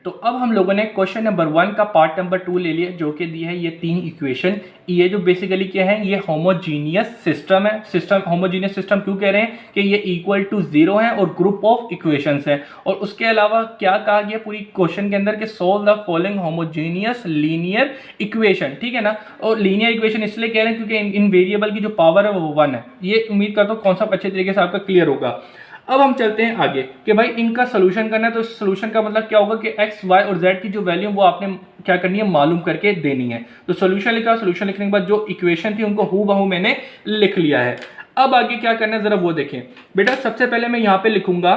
तो अब हम लोगों ने क्वेश्चन नंबर 1 का पार्ट नंबर 2 ले लिया, जो कि दिया है ये 3 इक्वेशन। ये जो बेसिकली क्या है, ये होमोजीनियस सिस्टम है। सिस्टम होमोजीनियस सिस्टम क्यों कह रहे हैं कि ये इक्वल टू 0 है और ग्रुप ऑफ इक्वेशंस है। और उसके अलावा क्या कहा गया पूरी क्वेश्चन के अंदर कि solve the following homogeneous linear equation, ठीक है ना। और लीनियर इक्वेशन इसलिए कह रहे हैं क्योंकि इन वेरिएबल की जो पावर है वो 1 है। ये उम्मीद करता हूँ कॉन्सेप्ट अच्छे तरीके से आपका क्लियर होगा। अब हम चलते हैं आगे कि भाई इनका सोल्यूशन करना है। तो सोल्यूशन का मतलब क्या होगा कि एक्स वाई और जेड की जो वैल्यू वो आपने क्या करनी है, मालूम करके देनी है। तो सोल्यूशन लिखा, सोल्यूशन लिखने के बाद जो इक्वेशन थी उनको हूबहू मैंने लिख लिया है। अब आगे क्या करना है जरा वो देखें। बेटा सबसे पहले मैं यहाँ पे लिखूंगा,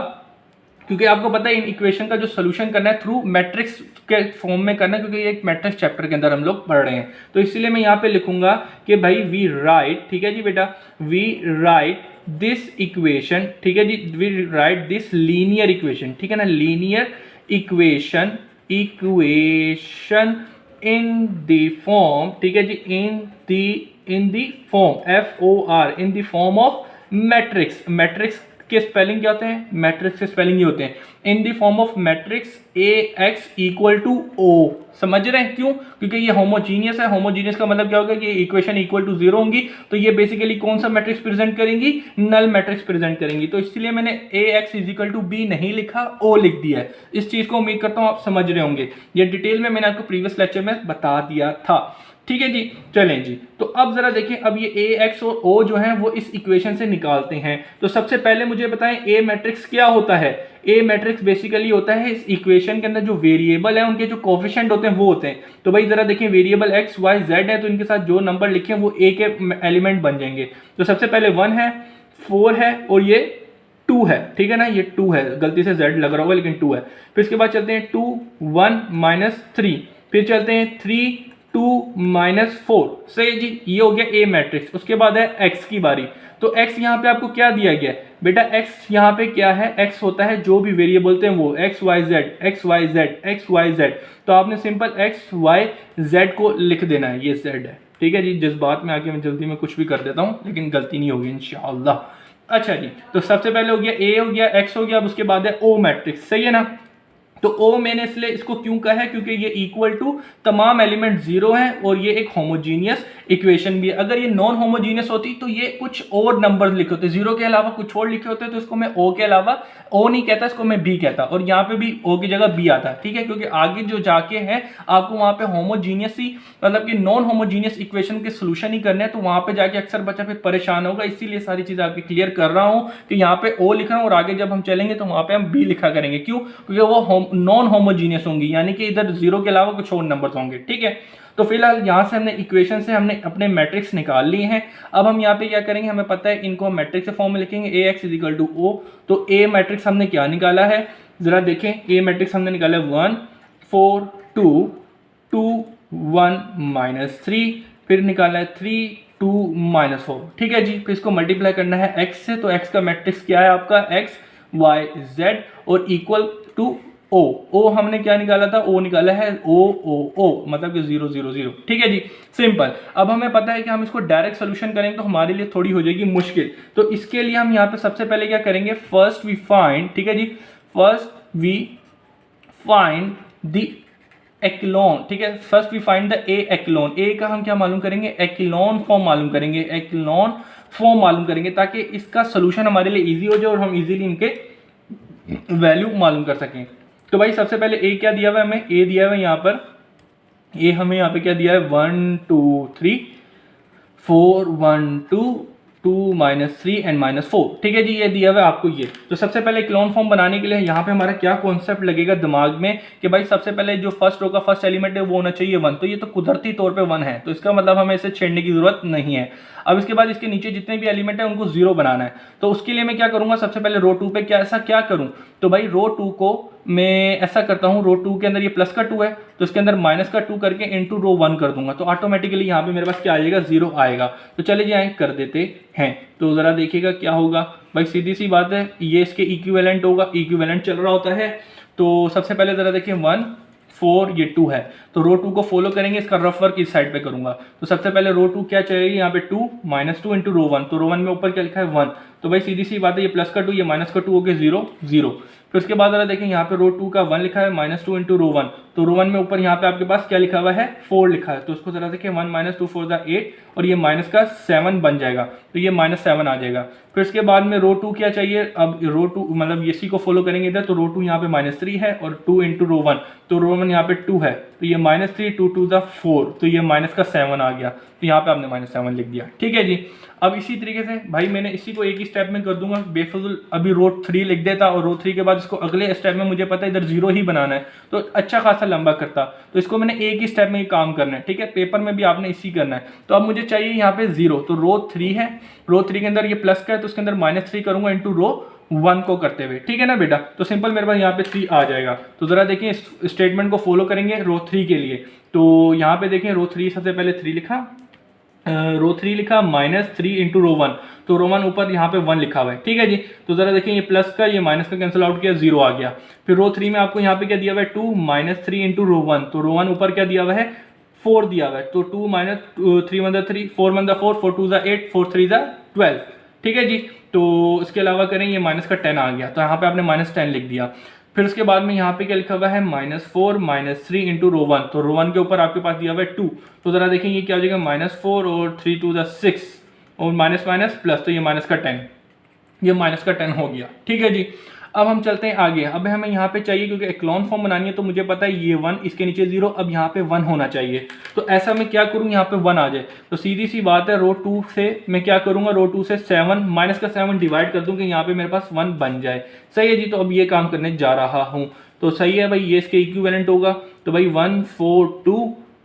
क्योंकि आपको पता है इन इक्वेशन का जो सोल्यूशन करना है थ्रू मैट्रिक्स के फॉर्म में करना है, क्योंकि ये एक मैट्रिक्स चैप्टर के अंदर हम लोग पढ़ रहे हैं। तो इसीलिए मैं यहाँ पे लिखूंगा कि भाई वी राइट, ठीक है जी बेटा, वी राइट दिस इक्वेशन, ठीक है जी, we write this linear equation, ठीक है ना, linear equation in the form, ठीक है जी, in the form FOR, in the form of matrix. Matrix के स्पेलिंग क्या होते हैं, मैट्रिक्स के स्पेलिंग ये होते हैं in the form of matrix AX equal to O। समझ रहे हैं क्यों, क्योंकि ये होमोजीनियस है। होमोजीनियस का मतलब क्या होगा कि इक्वेशन इक्वल टू 0 होंगी, तो ये बेसिकली कौन सा मैट्रिक्स प्रेजेंट करेंगी, नल मैट्रिक्स प्रेजेंट करेंगी। तो इसलिए मैंने AX इक्वल टू B नहीं लिखा, O लिख दिया है। इस चीज को उम्मीद करता हूं आप समझ रहे होंगे, ये डिटेल में मैंने आपको प्रीवियस लेक्चर में बता दिया था, ठीक है जी। चलें जी, तो अब जरा देखें, अब ये AX और O जो है वो इस इक्वेशन से निकालते हैं। तो सबसे पहले मुझे बताएं A मैट्रिक्स क्या होता है। A मैट्रिक्स बेसिकली होता है इस इक्वेशन के अंदर जो वेरिएबल है उनके जो कोफिशिएंट होते हैं वो होते हैं। तो भाई जरा देखें, वेरिएबल X Y Z है, तो इनके साथ जो नंबर लिखे हैं वो A के एलिमेंट बन जाएंगे। तो सबसे पहले 1 है, 4 है और ये 2 है, ठीक है ना, ये 2 है, गलती से Z लग रहा होगा लेकिन 2 है। फिर इसके बाद चलते हैं 2 1 -3, फिर चलते हैं 3 2 -4, सही जी, ये हो गया A मैट्रिक्स। उसके बाद है X की बारी। तो X यहाँ पे आपको क्या दिया गया बेटा, X यहाँ पे क्या है, X होता है जो भी वेरिएबल बोलते हैं वो XYZ। तो आपने सिंपल XYZ को लिख देना है, ये Z है, ठीक है जी। जिस बात में आके मैं जल्दी में कुछ भी कर देता हूँ लेकिन गलती नहीं होगी इंशाअल्लाह। अच्छा जी, तो सबसे पहले हो गया A हो गया, X हो गया, अब उसके बाद है O मैट्रिक्स, सही है ना। तो O मैंने इसलिए इसको क्यों कहा है, क्योंकि ये इक्वल टू तमाम एलिमेंट 0 है और ये एक होमोजीनियस इक्वेशन भी है। अगर ये नॉन होमोजीनियस होती तो ये कुछ और नंबर लिखे होते, 0 के अलावा कुछ और लिखे होते, तो इसको मैं O के अलावा O नहीं कहता, इसको मैं B कहता, और यहाँ पे भी O की जगह B आता, ठीक है, क्योंकि आगे जो जाके है आपको वहां पे होमोजीनियस ही मतलब कि नॉन होमोजीनियस इक्वेशन के सोल्यूशन ही करने हैं, तो वहां पे जाके अक्सर बच्चा फिर परेशान होगा। इसीलिए सारी चीजें आपकी क्लियर कर रहा हूं कि यहाँ पे O लिख रहा हूं और आगे जब हम चलेंगे तो वहां पे हम B लिखा करेंगे। क्यों, क्योंकि वो नॉन होमोजीनियस होंगी, यानी कि इधर 0 के अलावा कुछ और नंबर्स होंगे, ठीक है। तो फिलहाल यहाँ से हमने इक्वेशन से हमने अपने मैट्रिक्स निकाल लिए हैं। अब हम यहाँ पे क्या करेंगे, हमें पता है इनको हम मैट्रिक्स के फॉर्म में लिखेंगे AX इक्वल टू O। तो A मैट्रिक्स हमने क्या निकाला है, जरा देखें। A मैट्रिक्स हमने निकाला है 1 4 2 2 1 -3, फिर निकाला है 3 2 -4, ठीक है जी। फिर इसको मल्टीप्लाई करना है X से, तो X का मैट्रिक्स क्या है आपका, XYZ और इक्वल टू O हमने क्या निकाला था, O निकाला है O मतलब कि 0 0 0, ठीक है जी, सिंपल। अब हमें पता है कि हम इसको डायरेक्ट सोल्यूशन करेंगे तो हमारे लिए थोड़ी हो जाएगी मुश्किल। तो इसके लिए हम यहाँ पे सबसे पहले क्या करेंगे, फर्स्ट वी फाइंड, ठीक है जी, first we find the echelon, ठीक है, first we find the A echelon. A का हम क्या मालूम करेंगे, एक्लोन फॉर्म मालूम करेंगे, एक्लोन फॉर्म मालूम करेंगे, ताकि इसका सोल्यूशन हमारे लिए इजी हो जाए और हम इजीली इनके वैल्यू मालूम कर सकें। तो भाई सबसे पहले A क्या दिया हुआ है, हमें A दिया हुआ है यहाँ पर, A हमें यहाँ पे क्या दिया है, 1 2 3 4 1 2 2 -3 एंड -4, ठीक है जी, ये दिया हुआ है आपको ये। तो सबसे पहले क्लोन फॉर्म बनाने के लिए यहाँ पे हमारा क्या कॉन्सेप्ट लगेगा दिमाग में कि भाई सबसे पहले जो फर्स्ट रो का फर्स्ट एलिमेंट है वो होना चाहिए 1। तो ये तो कुदरती तौर पे 1 है, तो इसका मतलब हमें इसे छेड़ने की जरूरत नहीं है। अब इसके बाद इसके नीचे जितने भी एलिमेंट है उनको 0 बनाना है। तो उसके लिए मैं क्या करूंगा, सबसे पहले रो 2 पे क्या करूं, तो भाई रो 2 को मैं ऐसा करता हूं, रो 2 के अंदर ये प्लस का 2 है तो इसके अंदर माइनस का 2 करके इनटू रो 1 कर दूंगा, तो ऑटोमेटिकली यहाँ पे मेरे पास क्या आ जाएगा, 0 आएगा। तो चलिए यहाँ कर देते हैं, तो जरा देखिएगा क्या होगा। भाई सीधी सी बात है, ये इसके इक्विवेलेंट होगा, इक्विवेलेंट चल रहा होता है। तो सबसे पहले जरा देखिए 1 4 ये 2 है, तो रो 2 को फॉलो करेंगे, इसका रफ वर्क इस साइड पे करूंगा। तो सबसे पहले रो 2 क्या चाहिए, यहाँ पे 2 -2 इंटू रो 1, तो रो 1 में ऊपर क्या लिखा है 1, तो भाई सीधी सी बात है, ये प्लस का 2 ये माइनस का 2 हो गया 0 0। फिर उसके बाद जरा देखें यहाँ पे रो 2 का 1 लिखा है -2 इंटू रो 1, तो रो 1 में ऊपर यहाँ पे आपके पास क्या लिखा हुआ है 4 लिखा है, तो उसको जरा देखिए 1 - 2 4 8 और ये माइनस का 7 बन जाएगा, तो ये -7 आ जाएगा। फिर उसके बाद में रो 2 क्या चाहिए, अब रो 2 मतलब इसी को फॉलो करेंगे इधर, तो रो 2 यहाँ पे -3 है और 2 इंटू रो 1, तो रो 1 यहाँ पे 2 है, तो ये -3 2 2 4, तो ये माइनस का 7 आ गया, तो यहाँ पे आपने -7 लिख दिया। ठीक है जी। अब इसी तरीके से भाई मैंने इसी को एक ही स्टेप में कर दूंगा, बेफजूल अभी रो 3 लिख देता और रो 3 के बाद इसको अगले स्टेप में मुझे पता है इधर 0 ही बनाना है, तो अच्छा खासा लंबा करता, तो इसको मैंने एक ही स्टेप में ही काम करना है। ठीक है, पेपर में भी आपने इसी करना है। तो अब मुझे चाहिए यहाँ पे 0, तो रो 3 है, रो 3 के अंदर ये प्लस का है, तो उसके अंदर -3 करूंगा इंटू रो 1 को करते हुए। ठीक है ना बेटा, तो सिंपल मेरे पास यहाँ पे 3 आ जाएगा। तो जरा देखिए इस स्टेटमेंट को फॉलो करेंगे रो 3 के लिए, तो यहाँ पे देखें रो 3 सबसे पहले 3 लिखा, रो 3 लिखा -3 इंटू रो 1, तो रो 1 ऊपर यहाँ पे 1 लिखा हुआ है। ठीक है जी, तो जरा देखिए ये प्लस का ये माइनस का कैंसिल आउट किया 0 आ गया। फिर रो 3 में आपको यहाँ पे क्या दिया हुआ है 2 -3 इंटू रो 1, तो रो 1 ऊपर क्या दिया हुआ है 4 दिया हुआ है, तो 2 - 3 1 3 4 1 4 4 2 8 4 3 12। ठीक है जी, तो इसके अलावा करें ये माइनस का 10 आ गया, तो यहाँ पे आपने -10 लिख दिया। फिर उसके बाद में यहाँ पे क्या लिखा हुआ है -4 -3 इंटू रो 1, तो रो 1 के ऊपर आपके पास दिया हुआ है 2, तो जरा देखें ये क्या हो जाएगा -4 और 3 2 6 और माइनस माइनस प्लस, तो ये माइनस का 10, ये माइनस का 10 हो गया। ठीक है जी, अब हम चलते हैं आगे। अब हमें यहाँ पे चाहिए क्योंकि एक्लॉन फॉर्म बनानी है, तो मुझे पता है ये 1 इसके नीचे 0, अब यहाँ पे 1 होना चाहिए, तो ऐसा मैं क्या करूँ यहाँ पे 1 आ जाए, तो सीधी सी बात है रो 2 से मैं क्या करूँगा, रो 2 से 7 माइनस का 7 डिवाइड कर दूँ कि यहाँ पे मेरे पास 1 बन जाए। सही है जी, तो अब ये काम करने जा रहा हूँ, तो सही है भाई, ये इसके इक्विवेलेंट होगा, तो भाई 1 4 2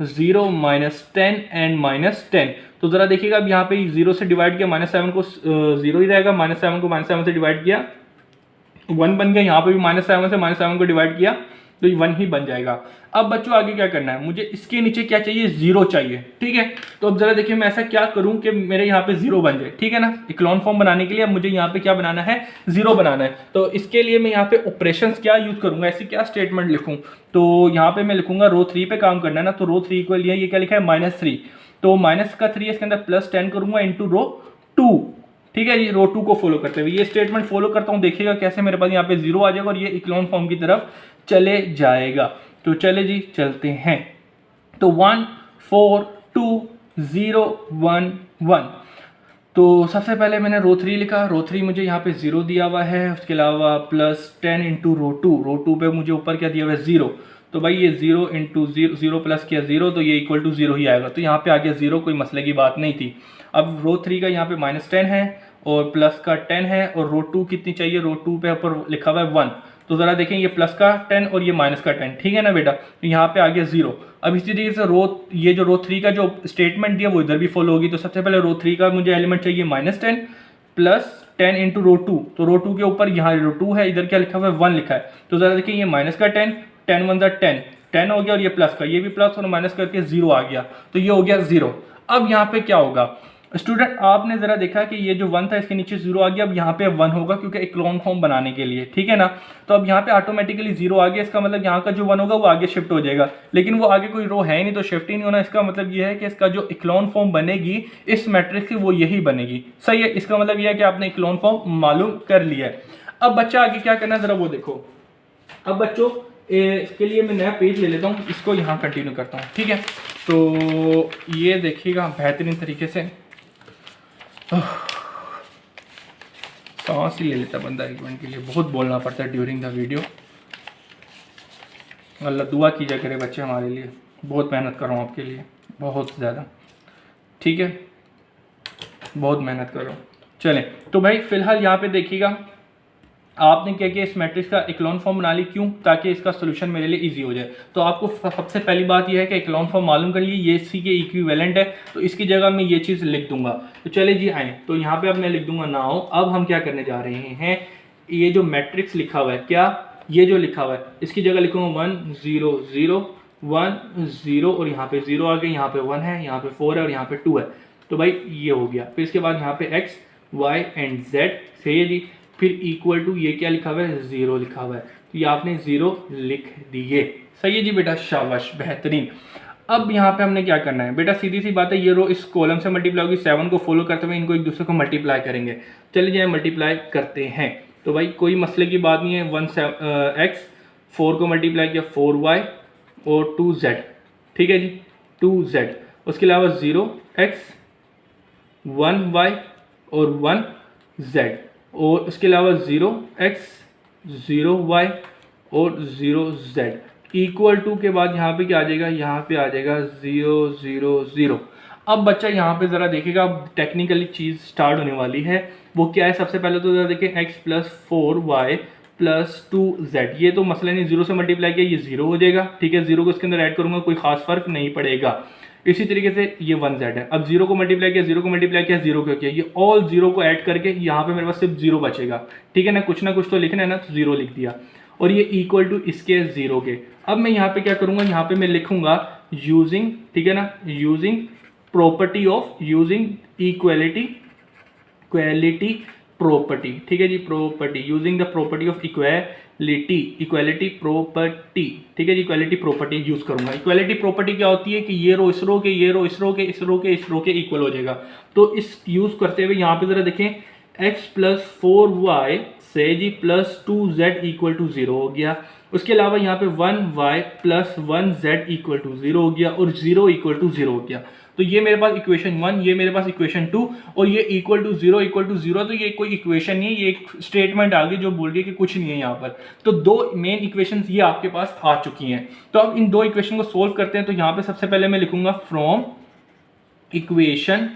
0 -10 एंड -10, तो जरा देखिएगा अब यहाँ पे 0 से डिवाइड किया -7 को 0 ही रहेगा, -7 को -7 से डिवाइड किया 1 बन गया, यहाँ पे भी -7 से -7 को डिवाइड किया तो ये 1 ही बन जाएगा। अब बच्चों आगे क्या करना है, मुझे इसके नीचे क्या चाहिए 0 चाहिए। ठीक है, तो अब जरा देखिए मैं ऐसा क्या करूं कि मेरे यहाँ पे 0 बन जाए। ठीक है ना, इक्लॉन फॉर्म बनाने के लिए अब मुझे यहाँ पे क्या बनाना है 0 बनाना है, तो इसके लिए मैं यहाँ पे ऑपरेशंस क्या यूज करूंगा, ऐसी क्या स्टेटमेंट लिखूं, तो यहाँ पे मैं लिखूंगा रो 3 पे काम करना है ना, तो रो 3 के लिए ये क्या लिखा है -3, तो माइनस का 3 इसके अंदर +10 करूंगा इंटू रो 2। ठीक है जी, रो 2 को फॉलो करते हुए ये स्टेटमेंट फॉलो करता हूँ, देखिएगा कैसे मेरे पास यहाँ पे 0 आ जाएगा और ये इक्लॉन फॉर्म की तरफ चले जाएगा। तो चले जी चलते हैं, तो 1 4 2 0 1 1, तो सबसे पहले मैंने रो 3 लिखा, रो 3 मुझे यहाँ पे 0 दिया हुआ है, उसके अलावा +10 इंटू रो 2 पे मुझे ऊपर क्या दिया हुआ है 0, तो भाई ये 0 इंटू 0 प्लस किया 0, तो ये इक्वल टू 0 ही आएगा, तो यहाँ पे आ गया 0, कोई मसले की बात नहीं थी। अब रो 3 का यहाँ पे -10 है और प्लस का 10 है और रो 2 कितनी चाहिए, रो 2 पे ऊपर लिखा हुआ है 1, तो ज़रा देखें ये प्लस का 10 और ये माइनस का 10, ठीक है ना बेटा, तो यहाँ पे आ गया 0। अब इसी तरीके से ये जो रो 3 का जो स्टेटमेंट दिया वो इधर भी फॉलो होगी, तो सबसे पहले रो 3 का मुझे एलिमेंट चाहिए -10 प्लस 10 इंटू रो 2, तो रो 2 के ऊपर यहाँ रो 2 है, इधर क्या लिखा हुआ है 1 लिखा है, तो ज़रा देखिए ये माइनस का 10 10 1 10 हो गया और ये प्लस का, ये भी प्लस और माइनस करके 0 आ गया, तो ये हो गया 0। अब यहाँ पे क्या होगा स्टूडेंट, आपने जरा देखा कि ये जो 1 था इसके नीचे 0 आ गया, अब यहाँ पे 1 होगा क्योंकि इक्लॉन फॉर्म बनाने के लिए, ठीक है ना, तो अब यहाँ पे ऑटोमेटिकली 0 आ गया, इसका मतलब यहाँ का जो 1 होगा वो आगे शिफ्ट हो जाएगा, लेकिन वो आगे कोई रो है ही नहीं तो शिफ्ट ही नहीं होना, इसका मतलब ये है कि इसका जो इक्लॉन फॉर्म बनेगी इस मैट्रिक्स की वो यही बनेगी। सही है, इसका मतलब ये है कि आपने इक्लॉन फॉर्म मालूम कर लिया है। अब बच्चा आगे क्या करना है जरा वो देखो। अब बच्चों इसके लिए मैं नया पेज ले लेता हूँ, इसको यहाँ कंटिन्यू करता हूँ, ठीक है, तो ये देखिएगा बेहतरीन तरीके से सांस ही ले लेता बंदा एक मिनट के लिए, बहुत बोलना पड़ता है ड्यूरिंग द वीडियो। अल्लाह दुआ कीजिए करे बच्चे हमारे लिए, बहुत मेहनत कर रहा हूँ आपके लिए, बहुत ज़्यादा, ठीक है, बहुत मेहनत कर रहा हूँ। चलें, तो भाई फिलहाल यहाँ पे देखिएगा आपने क्या किया, इस मैट्रिक्स का इक्लॉन फॉर्म बना ली, क्यों, ताकि इसका सोल्यूशन मेरे लिए इजी हो जाए। तो आपको सबसे पहली बात यह है कि इक्लॉन फॉर्म मालूम कर लिए, ये इसी के इक्विवेलेंट है, तो इसकी जगह मैं ये चीज़ लिख दूंगा। तो चले जी आए, तो यहाँ पे अब मैं लिख दूंगा नाउ, अब हम क्या करने जा रहे हैं, ये जो मैट्रिक्स लिखा हुआ है, क्या ये जो लिखा हुआ है इसकी जगह लिखूंगा 1 0 0 1 0 और यहाँ पे 0 आ गया, यहाँ पे 1 है, यहाँ पे 4 है और यहाँ पे 2 है, तो भाई ये हो गया। फिर इसके बाद यहाँ पे x y एंड z, सही है जी, फिर इक्वल टू ये क्या लिखा हुआ है, 0 लिखा हुआ है, तो ये आपने 0 लिख दिए। सही है जी बेटा, शाबाश, बेहतरीन। अब यहाँ पे हमने क्या करना है बेटा, सीधी सी बात है, ये रो इस कॉलम से मल्टीप्लाई होगी, 7 को फॉलो करते हुए इनको एक दूसरे को मल्टीप्लाई करेंगे। चलिए जाए मल्टीप्लाई करते हैं। तो भाई कोई मसले की बात नहीं है, 1x 4 को मल्टीप्लाई किया 4y और 2z, ठीक है जी 2z, उसके अलावा 0x 1y और 1z, और उसके अलावा 0x 0y और 0z इक्वल टू के बाद यहाँ पे क्या आ जाएगा, यहाँ पे आ जाएगा 0 0 0। अब बच्चा यहाँ पे ज़रा देखेगा, अब टेक्निकली चीज़ स्टार्ट होने वाली है। वो क्या है, सबसे पहले तो ज़रा देखिए x + 4y + 2z, ये तो मसला नहीं, 0 से मल्टीप्लाई किया ये 0 हो जाएगा, ठीक है, 0 को इसके अंदर ऐड करूँगा, कोई खास फर्क नहीं पड़ेगा। इसी तरीके से ये 1z है, अब 0 को मल्टीप्लाई किया 0 को मल्टीप्लाई किया 0 को किया, ये ऑल 0 को ऐड करके यहाँ पे मेरे पास सिर्फ 0 बचेगा, ठीक है ना, कुछ ना कुछ तो लिखना है ना, तो 0 लिख दिया, और ये इक्वल टू इसके 0 के। अब मैं यहाँ पे क्या करूँगा, यहाँ पे मैं लिखूंगा यूजिंग, ठीक है ना, using property of, using equality property, ठीक है जी, property, using the property of equality property, ठीक है जी, इक्वालिटी प्रॉपर्टी यूज करूंगा। इक्वालिटी प्रॉपर्टी क्या होती है कि ये रो इस रो के, ये रो इस रो के, इस रो के, इस रो के इक्वल हो जाएगा। तो इस यूज करते हुए यहाँ पे जरा देखें, x + 4y से जी +2z = 0 हो गया, उसके अलावा यहाँ पे 1y + 1z = 0 हो गया, और 0 = 0 हो गया। तो ये मेरे पास इक्वेशन 1, ये मेरे पास इक्वेशन 2, और ये इक्वल टू 0 = 0, तो ये कोई इक्वेशन नहीं है, ये एक स्टेटमेंट आ गई जो बोल रही है कि कुछ नहीं है यहाँ पर। तो दो मेन इक्वेशंस ये आपके पास आ चुकी हैं। तो अब इन दो इक्वेशन को सोल्व करते हैं। तो यहाँ पे सबसे पहले मैं लिखूंगा फ्रॉम इक्वेशन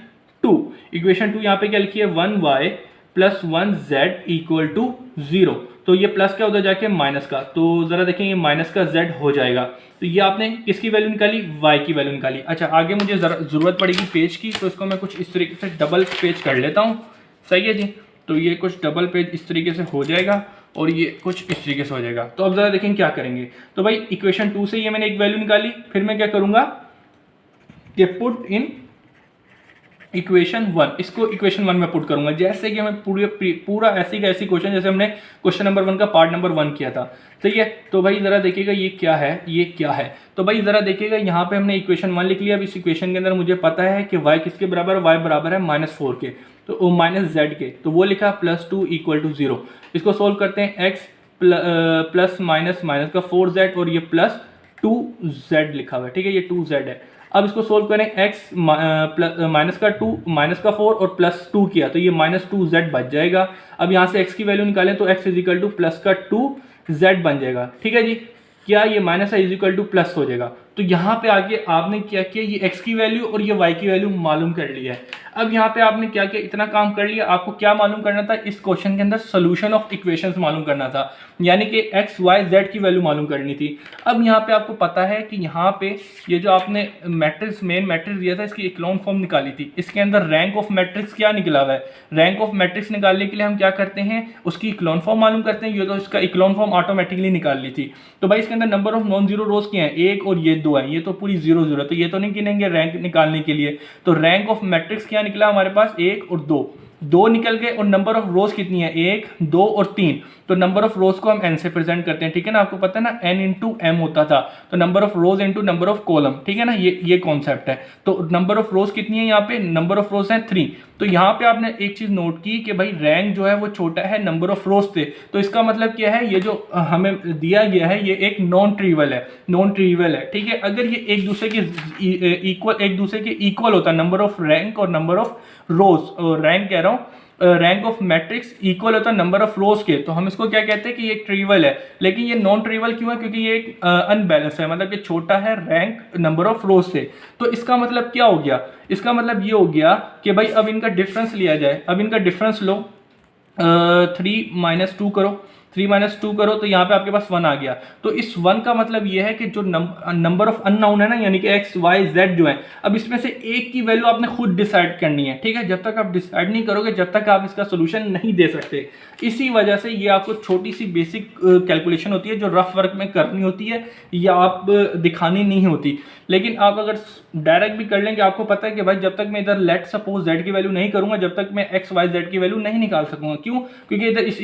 2, इक्वेशन 2 यहाँ पे क्या लिखी है, 1y + 1z = 0, तो ये प्लस का उधर जाके माइनस का, तो जरा देखेंगे माइनस का z हो जाएगा। तो ये आपने किसकी वैल्यू निकाली, y की वैल्यू निकाली। अच्छा, आगे मुझे ज़रूरत पड़ेगी पेज की, तो इसको मैं कुछ इस तरीके से डबल पेज कर लेता हूँ। सही है जी, तो ये कुछ डबल पेज इस तरीके से हो जाएगा, और ये कुछ इस तरीके से हो जाएगा। तो अब ज़रा देखें क्या करेंगे। तो भाई इक्वेशन 2 से ये मैंने एक वैल्यू निकाली, फिर मैं क्या करूँगा कि पुट इन इक्वेशन 1, इसको इक्वेशन 1 में पुट करूंगा, जैसे कि हमें पूरा ऐसी का ऐसी क्वेश्चन जैसे हमने क्वेश्चन नंबर 1 का पार्ट नंबर 1 किया था। ठीक है, तो भाई ज़रा देखिएगा ये क्या है, ये क्या है। तो भाई ज़रा देखिएगा यहाँ पे हमने इक्वेशन 1 लिख लिया। अब इस इक्वेशन के अंदर मुझे पता है कि y किसके बराबर है, y बराबर है -4 के, तो -z के, तो वो लिखा +2 = 0। इसको सोल्व करते हैं, x प्लस माइनस का 4z, और ये +2z लिखा हुआ है, ठीक है, ये 2z है। अब इसको सोल्व करें, x माइनस का 4 और +2 किया, तो ये -2z बच जाएगा। अब यहाँ से x की वैल्यू निकालें, तो x = +2z बन जाएगा। ठीक है जी, क्या ये माइनस है ++ हो जाएगा। तो यहाँ पे आगे आपने क्या किया, ये x की वैल्यू और ये y की वैल्यू मालूम कर लिया है। अब यहाँ पे आपने क्या किया, इतना काम कर लिया। आपको क्या मालूम करना था, इस क्वेश्चन के अंदर सोल्यूशन ऑफ इक्वेशंस मालूम करना था, यानी कि x y z की वैल्यू मालूम करनी थी। अब यहाँ पे आपको पता है कि यहाँ पे ये जो आपने मैट्रिक्स मेन मैट्रिक्स दिया था, इसकी इक्लोन फॉर्म निकाली थी। इसके अंदर रैंक ऑफ मैट्रिक्स क्या निकला हुआ है, रैंक ऑफ मैट्रिक्स निकालने के लिए हम क्या करते हैं, उसकी इक्लोन फॉर्म मालूम करते हैं। ये तो इसका इक्लोन फॉर्म ऑटोमेटिकली निकाल ली थी। तो भाई इसके अंदर नंबर ऑफ नॉन जीरो रोज के हैं 1 और ये 2 है, ये तो पूरी 0 0 है, तो ये तो नहीं गिनेंगे रैंक निकालने के लिए। तो रैंक ऑफ मैट्रिक्स क्या निकला हमारे पास, 1 और 2 निकल गए। और नंबर ऑफ रोज कितनी है, 1 2 और 3, तो नंबर ऑफ रोज को हम n से प्रेजेंट करते हैं। ठीक है ना, आपको पता है ना n × m होता था, तो number of rose × number of column. ठीक है ना, ये कॉन्सेप्ट है। तो नंबर ऑफ रोज कितनी है, यहाँ पे नंबर ऑफ रोज है 3। तो यहाँ पे आपने एक चीज नोट की कि भाई रैंक जो है वो छोटा है नंबर ऑफ रोज से। तो इसका मतलब क्या है, ये जो हमें दिया गया है ये एक नॉन ट्रिवियल है। ठीक है, अगर ये एक दूसरे के इक्वल होता, नंबर ऑफ रैंक और नंबर ऑफ रोज, रैंक कह रहा हूँ, रैंक ऑफ मैट्रिक्स इक्वल होता है नंबर ऑफ रोज के, तो हम इसको क्या कहते हैं कि ये ट्रिवियल है। लेकिन ये नॉन ट्रिवियल क्यों है, क्योंकि ये एक अनबैलेंस है, मतलब कि छोटा है रैंक नंबर ऑफ रोज से। तो इसका मतलब क्या हो गया, इसका मतलब ये हो गया कि भाई अब इनका डिफरेंस लिया जाए। अब इनका डिफरेंस लो, 3 - 2 करो, 3 - 2 करो तो यहाँ पे आपके पास 1 आ गया। तो इस 1 का मतलब ये है कि जो नंबर ऑफ अननोन है ना, यानी कि एक्स वाई जेड जो है, अब इसमें से एक की वैल्यू आपने खुद डिसाइड करनी है, ठीक है। जब तक आप डिसाइड नहीं करोगे, जब तक आप इसका सोल्यूशन नहीं दे सकते। इसी वजह से ये आपको छोटी सी बेसिक कैलकुलेशन होती है जो रफ वर्क में करनी होती है या आप दिखानी नहीं होती। लेकिन आप अगर डायरेक्ट भी कर लेंगे, आपको पता है कि भाई जब तक मैं इधर लेट सपोज जेड की वैल्यू नहीं करूंगा, जब तक मैं एक्स वाई जेड की वैल्यू नहीं निकाल सकूंगा। क्यों? क्योंकि इधर इस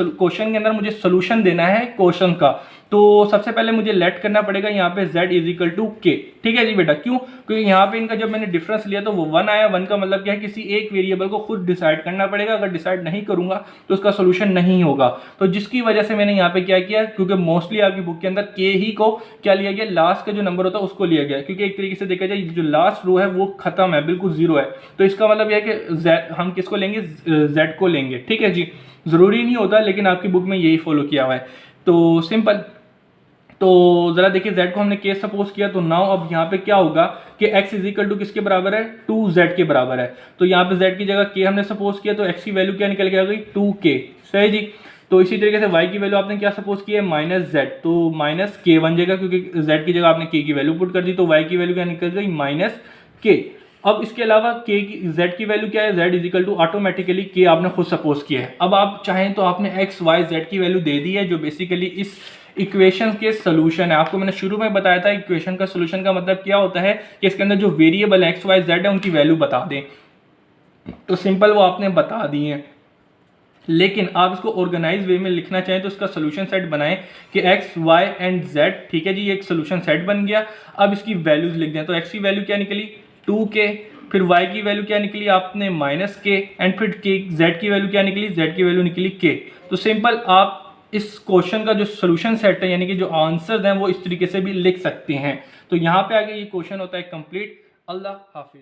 क्वेश्चन के अंदर मुझे सोल्यूशन देना है क्वेश्चन का। तो सबसे पहले मुझे लेट करना पड़ेगा यहाँ पे z = k, ठीक है जी बेटा। क्यों? क्योंकि यहाँ पे इनका जब मैंने डिफरेंस लिया तो वो 1 आया। 1 का मतलब क्या है, किसी एक वेरिएबल को खुद डिसाइड करना पड़ेगा। अगर डिसाइड नहीं करूंगा तो उसका सोल्यूशन नहीं होगा। तो जिसकी वजह से मैंने यहाँ पे क्या किया, क्योंकि मोस्टली आपकी बुक के अंदर k ही को क्या लिया गया, लास्ट का जो नंबर होता है उसको लिया गया, क्योंकि एक तरीके से देखा जाए जो लास्ट रो है वो खत्म है, बिल्कुल जीरो है। तो इसका मतलब यह है कि हम किसको लेंगे, z को लेंगे, ठीक है जी। जरूरी नहीं होता, लेकिन आपकी बुक में यही फॉलो किया हुआ है। तो सिंपल। तो जरा देखिए z को हमने k सपोज किया, तो नाउ अब यहाँ पे क्या होगा कि x = किसके बराबर है, 2z के बराबर है। तो यहाँ पे z की जगह k हमने सपोज किया, तो x की वैल्यू क्या निकल के आ गई, 2k, सही जी। तो इसी तरीके से y की वैल्यू आपने क्या सपोज की है, -z, तो -k बन जाएगा, क्योंकि z की जगह आपने k की वैल्यू पुट कर दी। तो y की वैल्यू क्या निकल गई, -k। अब इसके अलावा z की वैल्यू क्या है, z ऑटोमेटिकली k आपने खुद सपोज किया है। अब आप चाहें तो आपने x y z की वैल्यू दे दी है, जो बेसिकली इस इक्वेशन के सोल्यूशन है। आपको मैंने शुरू में बताया था इक्वेशन का सोल्यूशन का मतलब क्या होता है कि इसके अंदर जो वेरिएबल एक्स वाई जेड है उनकी वैल्यू बता दें। तो सिंपल वो आपने बता दी है, लेकिन आप इसको ऑर्गेनाइज वे में लिखना चाहें तो इसका सोल्यूशन सेट बनाएं कि एक्स वाई एंड जेड, ठीक है जी, एक सोल्यूशन सेट बन गया। अब इसकी वैल्यूज लिख दें। तो एक्स की वैल्यू क्या निकली, 2k, फिर y की वैल्यू क्या निकली आपने -k, एंड फिर z की वैल्यू क्या निकली, z की वैल्यू निकली k। तो सिंपल आप इस क्वेश्चन का जो सोल्यूशन सेट है, यानी कि जो आंसर्स हैं, वो इस तरीके से भी लिख सकते हैं। तो यहाँ पे आगे ये क्वेश्चन होता है कंप्लीट। अल्लाह हाफिज।